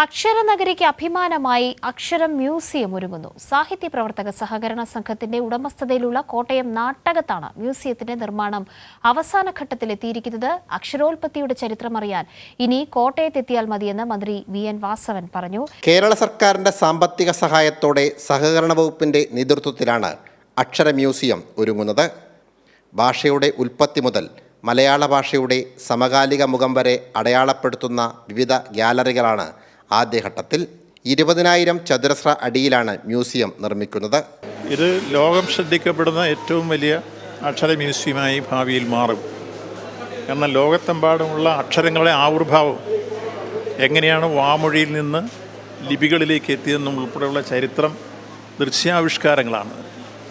അക്ഷരനഗരിക്ക് അഭിമാനമായി അക്ഷരം മ്യൂസിയം ഒരുങ്ങുന്നു. സാഹിത്യ പ്രവർത്തക സഹകരണ സംഘത്തിന്റെ ഉടമസ്ഥതയിലുള്ള കോട്ടയം നാട്ടകത്താണ് മ്യൂസിയത്തിന്റെ നിർമ്മാണം അവസാന ഘട്ടത്തിലെത്തിയിരിക്കുന്നത്. അക്ഷരോൽപത്തിയുടെ ചരിത്രമറിയാൻ ഇനി കോട്ടയത്തെത്തിയാൽ മതിയെന്ന് മന്ത്രി വി.എൻ. വാസവൻ പറഞ്ഞു. കേരള സർക്കാരിന്റെ സാമ്പത്തിക സഹായത്തോടെ സഹകരണ വകുപ്പിന്റെ നേതൃത്വത്തിലാണ് അക്ഷര മ്യൂസിയം ഒരുങ്ങുന്നത്. ഭാഷയുടെ ഉൽപ്പത്തി മുതൽ മലയാള ഭാഷയുടെ സമകാലിക മുഖം വരെ അടയാളപ്പെടുത്തുന്ന വിവിധ ഗ്യാലറികളാണ് ആദ്യഘട്ടത്തിൽ. 20,000 ചതുരശ്ര അടിയിലാണ് മ്യൂസിയം നിർമ്മിക്കുന്നത്. ഇത് ലോകം ശ്രദ്ധിക്കപ്പെടുന്ന ഏറ്റവും വലിയ അക്ഷര മ്യൂസിയമായി ഭാവിയിൽ മാറും. എന്നാൽ ലോകത്തെമ്പാടുമുള്ള അക്ഷരങ്ങളുടെ ആവിർഭാവം എങ്ങനെയാണ് വാമൊഴിയിൽ നിന്ന് ലിപികളിലേക്ക് എത്തിയതെന്നും ഉൾപ്പെടെയുള്ള ചരിത്രം ദൃശ്യാവിഷ്കാരങ്ങളാണ്.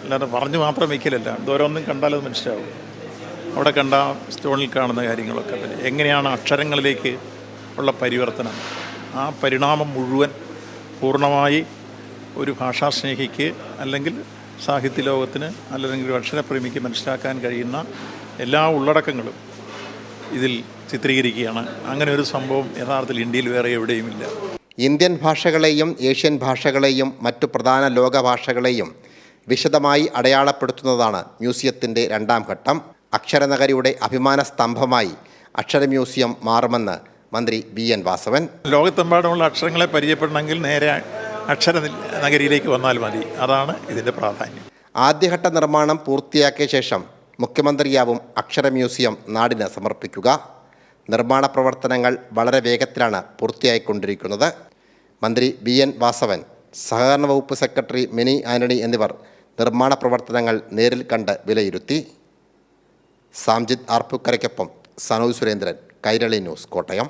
അല്ലാതെ പറഞ്ഞു മാത്രം വയ്ക്കലല്ല. ഓരോന്നും കണ്ടാലത് മനസ്സിലാവും. അവിടെ കണ്ട സ്റ്റോണിൽ കാണുന്ന കാര്യങ്ങളൊക്കെ തന്നെ എങ്ങനെയാണ് അക്ഷരങ്ങളിലേക്ക് ഉള്ള പരിവർത്തനം, ആ പരിണാമം മുഴുവൻ പൂർണ്ണമായി ഒരു ഭാഷാസ്നേഹിക്ക് അല്ലെങ്കിൽ സാഹിത്യ ലോകത്തിന് അല്ലെങ്കിൽ ഒരു അക്ഷരപ്രേമിക്ക് മനസ്സിലാക്കാൻ കഴിയുന്ന എല്ലാ ഉള്ളടക്കങ്ങളും ഇതിൽ ചിത്രീകരിക്കുകയാണ്. അങ്ങനെ ഒരു സംഭവം യഥാർത്ഥത്തിൽ ഇന്ത്യയിൽ വേറെ എവിടെയുമില്ല. ഇന്ത്യൻ ഭാഷകളെയും ഏഷ്യൻ ഭാഷകളെയും മറ്റു പ്രധാന ലോക ഭാഷകളെയും വിശദമായി അടയാളപ്പെടുത്തുന്നതാണ് മ്യൂസിയത്തിൻ്റെ രണ്ടാം ഘട്ടം. അക്ഷരനഗരിയുടെ അഭിമാന സ്തംഭമായി അക്ഷര മ്യൂസിയം മാറുമെന്ന് മന്ത്രി വി.എൻ. വാസവൻ. ലോകത്തെമ്പാടുമുള്ള അക്ഷരങ്ങളെ പരിചയപ്പെടണമെങ്കിൽ നേരെ അക്ഷര നഗരിയിലേക്ക് വന്നാൽ മതി. അതാണ് ഇതിൻ്റെ പ്രാധാന്യം. ആദ്യഘട്ട നിർമ്മാണം പൂർത്തിയാക്കിയ ശേഷം മുഖ്യമന്ത്രിയാവും അക്ഷര മ്യൂസിയം നാടിന് സമർപ്പിക്കുക. നിർമ്മാണ പ്രവർത്തനങ്ങൾ വളരെ വേഗത്തിലാണ് പൂർത്തിയായിക്കൊണ്ടിരിക്കുന്നത്. മന്ത്രി വി.എൻ. വാസവൻ, സഹകരണ വകുപ്പ് സെക്രട്ടറി മിനി ആന്റണി എന്നിവർ നിർമ്മാണ പ്രവർത്തനങ്ങൾ നേരിൽ കണ്ട് വിലയിരുത്തി. സാംജിത് ആർപ്പുക്കരയ്ക്കൊപ്പം സനോജ് സുരേന്ദ്രൻ, കൈരളി ന്യൂസ്, കോട്ടയം.